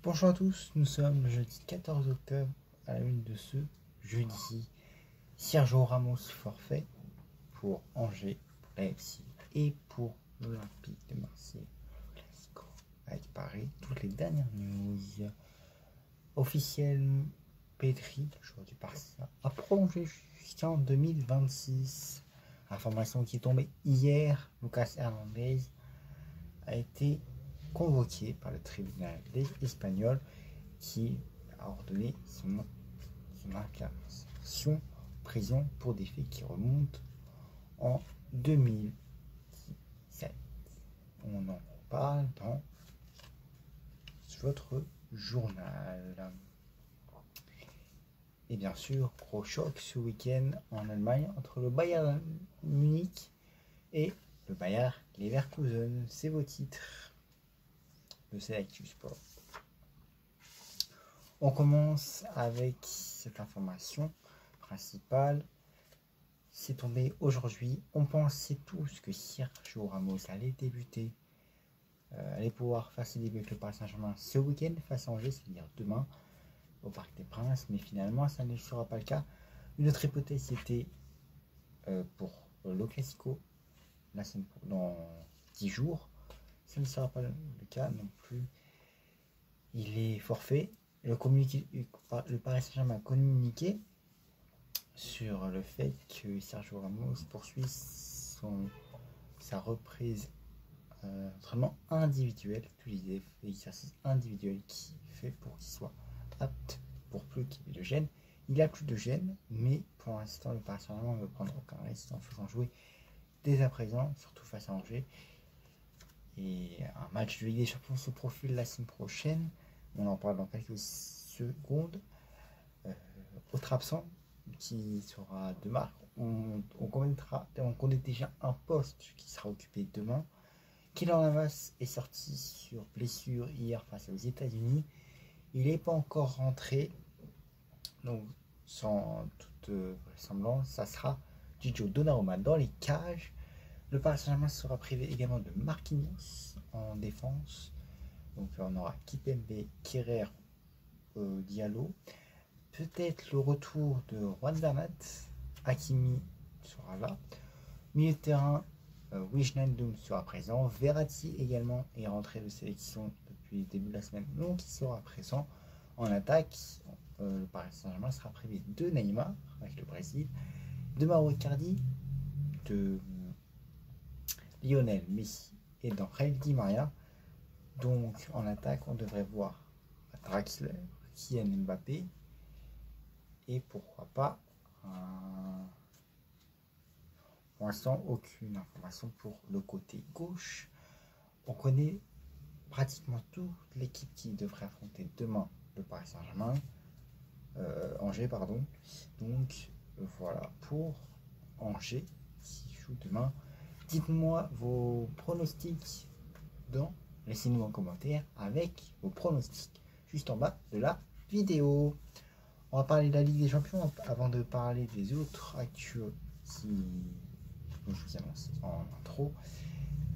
Bonjour à tous, nous sommes le jeudi 14 octobre à la une de ce jeudi. Sergio Ramos forfait pour Angers, pour l'AFC et pour l'Olympique de Marseille. Classico avec Paris, toutes les dernières news officielles. Pedri, le joueur du Barça, a prolongé jusqu'en 2026. Information qui est tombée hier, Lucas Hernandez a été convoqué par le tribunal espagnol qui a ordonné son incarcération en prison pour des faits qui remontent en 2017. On en parle dans votre journal. Et bien sûr, gros choc ce week-end en Allemagne entre le Bayern Munich et le Bayer Leverkusen. C'est vos titres de Select Sport. On commence avec cette information principale. C'est tombé aujourd'hui. On pensait tous que Sergio Ramos allait débuter, allait pouvoir faire ses débuts avec le Paris Saint-Germain ce week-end face à Angers, c'est-à-dire demain au Parc des Princes. Mais finalement, ça ne sera pas le cas. Une autre hypothèse, c'était pour le Classico dans 10 jours. Ça ne sera pas le cas non plus. Il est forfait. Le Paris Saint-Germain a communiqué sur le fait que Sergio Ramos poursuit sa reprise d'entraînement individuel, tous les exercices individuels qu'il fait pour qu'il soit apte pour plus qu'il ait de gêne. Il a plus de gêne, mais pour l'instant, le Paris Saint-Germain ne veut prendre aucun risque en faisant jouer dès à présent, surtout face à Angers. Et un match de Ligue des Champions se profile la semaine prochaine. On en parle dans quelques secondes. Autre absent qui sera demain. On connaît déjà un poste qui sera occupé demain. Keylor Navas est sorti sur blessure hier face aux États-Unis. Il n'est pas encore rentré. Donc, sans toute vraisemblance, ça sera Gigio Donnarumma dans les cages. Le Paris Saint-Germain sera privé également de Marquinhos en défense. Donc on aura Kipembe, Kerrer, Diallo. Peut-être le retour de Juan Bernat. Hakimi sera là. Milieu de terrain, Wijnaldum sera présent. Verratti également est rentré de sélection depuis le début de la semaine. Donc il sera présent. En attaque, le Paris Saint-Germain sera privé de Neymar avec le Brésil, de Mauro Icardi, de Lionel Messi et d'Angel Di Maria. Donc en attaque, on devrait voir Draxler, Kylian Mbappé et pourquoi pas pour l'instant aucune information pour le côté gauche. On connaît pratiquement toute l'équipe qui devrait affronter demain le Paris Saint-Germain, Angers pardon. Donc voilà pour Angers qui joue demain. Dites-moi vos pronostics laissez-nous un commentaire avec vos pronostics juste en bas de la vidéo. On va parler de la Ligue des Champions avant de parler des autres actus qui je vous annonce en intro.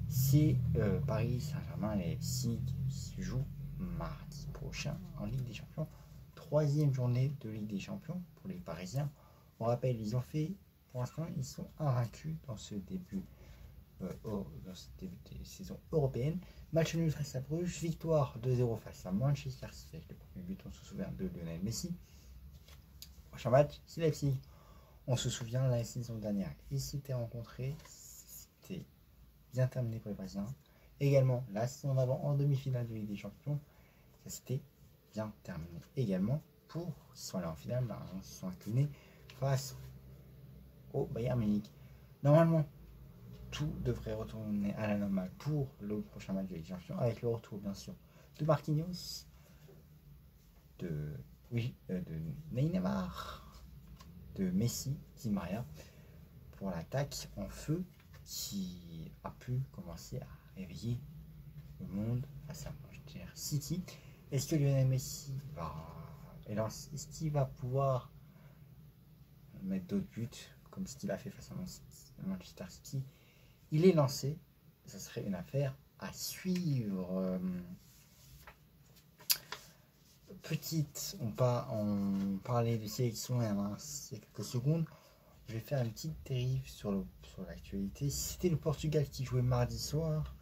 C'est Paris Saint-Germain et FC qui joue mardi prochain en Ligue des Champions. 3e journée de Ligue des Champions pour les Parisiens. On rappelle, ils ont fait, pour l'instant, ils sont invaincus dans ce début de saison européenne. Match nul face à Bruges, victoire 2-0 face à Manchester City avec le premier but, on se souvient, de Lionel Messi. Prochain match, c'est Leipzig. On se souvient, la saison dernière, ils s'étaient rencontrés, c'était bien terminé pour les Parisiens. Également, la saison d'avant en demi-finale de Ligue des Champions, ça s'était bien terminé également pour ils sont allés en finale, ils se sont inclinés face au Bayern Munich. Normalement, tout devrait retourner à la normale pour le prochain match de Ligue des Champions, avec le retour bien sûr de Marquinhos, de Neymar, de Messi, Di Maria, pour l'attaque en feu qui a pu commencer à réveiller le monde face à Manchester City. Est-ce que Lionel Messi est-ce qu'il va pouvoir mettre d'autres buts comme ce qu'il a fait face à Manchester City? Il est lancé, ça serait une affaire à suivre. on parlait de sélection il y a quelques secondes. Je vais faire une petite dérive sur l'actualité. C'était le Portugal qui jouait mardi soir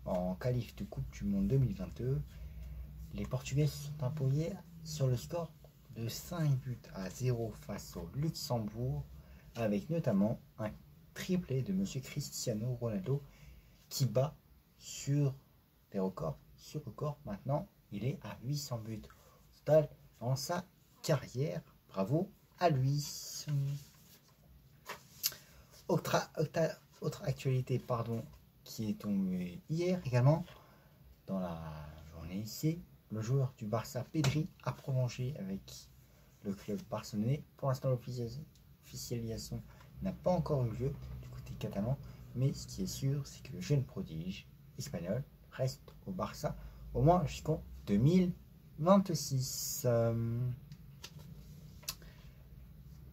en qualif de Coupe du Monde 2022. Les Portugais se sont imposés sur le score de 5-0 face au Luxembourg, avec notamment un triplé de M. Cristiano Ronaldo qui bat sur des records. Ce record, maintenant, il est à 800 buts total dans sa carrière. Bravo à lui. Autre actualité, qui est tombée hier également dans la journée, c'est le joueur du Barça, Pedri, a prolongé avec le club barcelonais. Pour l'instant, l'officialisation n'a pas encore eu lieu du côté catalan, mais ce qui est sûr, c'est que le jeune prodige espagnol reste au Barça au moins jusqu'en 2026.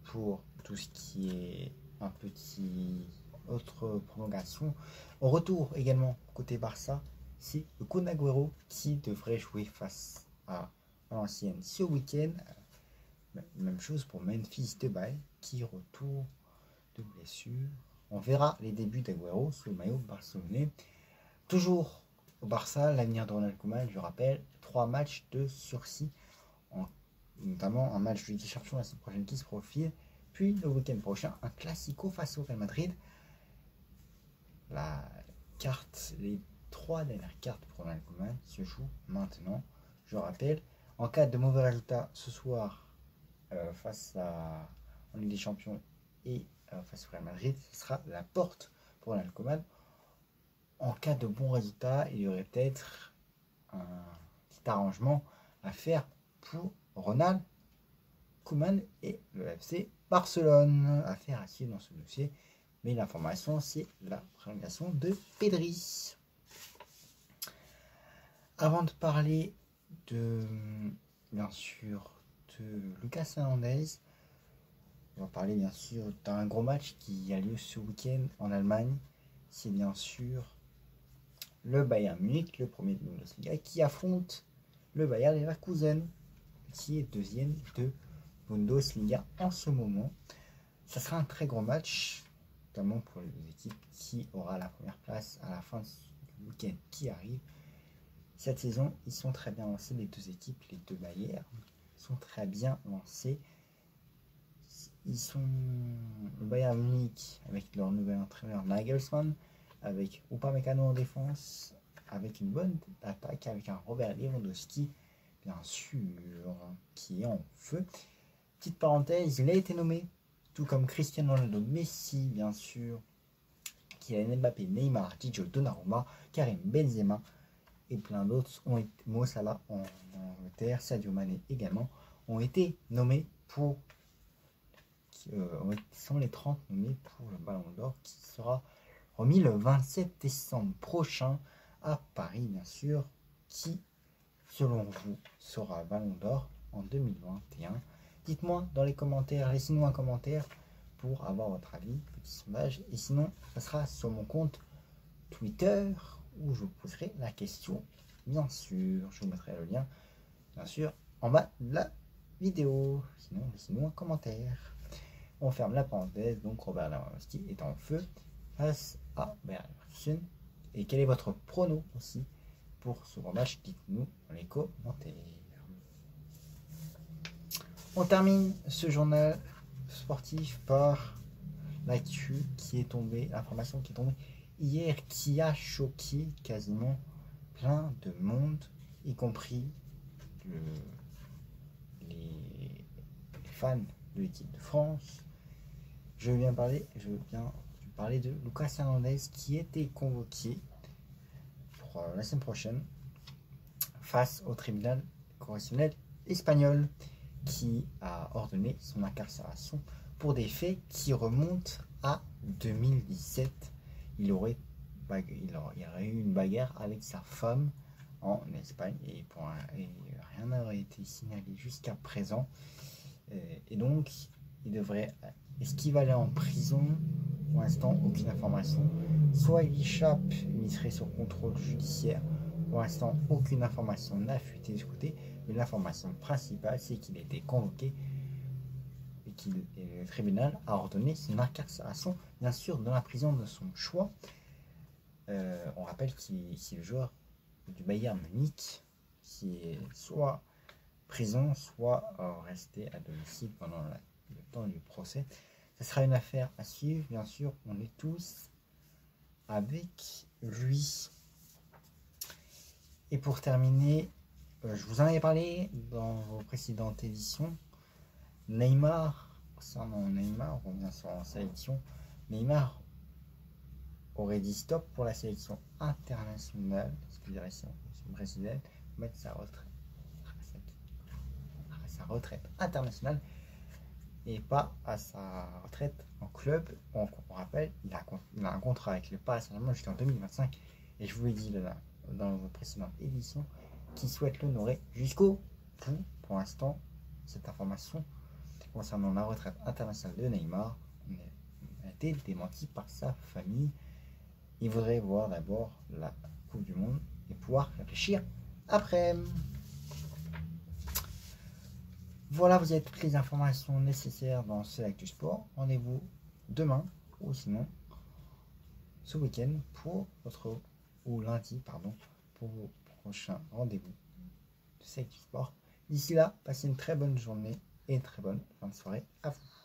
Pour tout ce qui est un petit autre prolongation, au retour également côté Barça, c'est le Kun Agüero qui devrait jouer face à Valenciennes ce week-end. Même chose pour Memphis Depay qui retourne de blessure. On verra les débuts d'Agüero sous le maillot barcelonais. Toujours au Barça, l'avenir de Ronald Koeman, je rappelle, 3 matchs de sursis, notamment un match de Ligue des Champions la semaine prochaine qui se profile, puis le week-end prochain, un classico face au Real Madrid. Les 3 dernières cartes pour Ronald Koeman se jouent maintenant. Je rappelle, en cas de mauvais résultat ce soir face en Ligue des Champions et face au Real Madrid, ce sera la porte pour Ronald Koeman. En cas de bon résultat, il y aurait peut-être un petit arrangement à faire pour Ronald Koeman et le FC Barcelone. Affaire à suivre dans ce dossier. Mais l'information, c'est la prolongation de Pedri. Avant de parler bien sûr, de Lucas Hernandez, on va parler bien sûr d'un gros match qui a lieu ce week-end en Allemagne. C'est bien sûr le Bayern Munich, le premier de Bundesliga, qui affronte le Bayer Leverkusen, qui est deuxième de Bundesliga en ce moment. Ça sera un très gros match, notamment pour les deux équipes, qui aura la première place à la fin du week-end qui arrive. Cette saison, ils sont très bien lancés, les deux équipes, les deux Bayern sont très bien lancés. Le Bayern Munich avec leur nouvel entraîneur Nagelsmann, avec Upamecano en défense, avec une bonne attaque, avec un Robert Lewandowski, bien sûr, qui est en feu. Petite parenthèse, il a été nommé, tout comme Cristiano Ronaldo, Messi, bien sûr, Kylian Mbappé, Neymar, Gigi Donnarumma, Karim Benzema et plein d'autres, Mo Salah en Angleterre, Sadio Mané également, ont été nommés sont les 30 nommés pour le Ballon d'Or qui sera remis le 27 décembre prochain à Paris, bien sûr, qui, selon vous, sera Ballon d'Or en 2021. Dites-moi dans les commentaires, laissez-nous un commentaire pour avoir votre avis, petit sondage, et sinon, ça sera sur mon compte Twitter où je vous poserai la question, bien sûr. Je vous mettrai le lien, bien sûr, en bas de la vidéo. Sinon, laissez-nous un commentaire. On ferme la parenthèse, donc Robert Lewandowski est en feu face à Bayern Leverkusen. Et quel est votre prono aussi pour ce grand match? Dites-nous dans les commentaires. On termine ce journal sportif par l'actu qui est tombée, l'information qui est tombée hier, qui a choqué quasiment plein de monde, y compris les fans de l'équipe de France. Je viens parler de Lucas Hernandez qui était convoqué pour la semaine prochaine face au tribunal correctionnel espagnol qui a ordonné son incarcération pour des faits qui remontent à 2017. Il y aurait eu une bagarre avec sa femme en Espagne et rien n'aurait été signalé jusqu'à présent. Et donc, est-ce qu'il va aller en prison? Pour l'instant, aucune information. Soit il échappe, il serait sur contrôle judiciaire, Pour l'instant, aucune information n'a fuité de ce côté, mais l'information principale, c'est qu'il a été convoqué et que le tribunal a ordonné son incarcération, bien sûr, dans la prison de son choix. On rappelle qu'il est le joueur du Bayern Munich, qui est soit prison, soit resté à domicile pendant le temps du procès. Ce sera une affaire à suivre, bien sûr, on est tous avec lui. Et pour terminer, je vous en avais parlé dans vos précédentes éditions, Neymar, concernant Neymar, on revient sur la sélection, Neymar aurait dit stop pour la sélection internationale, fédération brésilienne, mettre sa retraite internationale et pas à sa retraite en club. On rappelle, il a un contrat avec le Paris Saint-Germain jusqu'en 2025 et je vous l'ai dit dans vos précédentes éditions qu'il souhaite l'honorer jusqu'au bout. Pour l'instant, cette information concernant la retraite internationale de Neymar a été démentie par sa famille. Il voudrait voir d'abord la Coupe du Monde et pouvoir réfléchir après. Voilà, vous avez toutes les informations nécessaires dans ce Actu Sport. Rendez-vous demain ou sinon ce week-end ou lundi, pardon, pour vos prochains rendez-vous de ce Actu Sport. D'ici là, passez une très bonne journée et une très bonne fin de soirée à vous.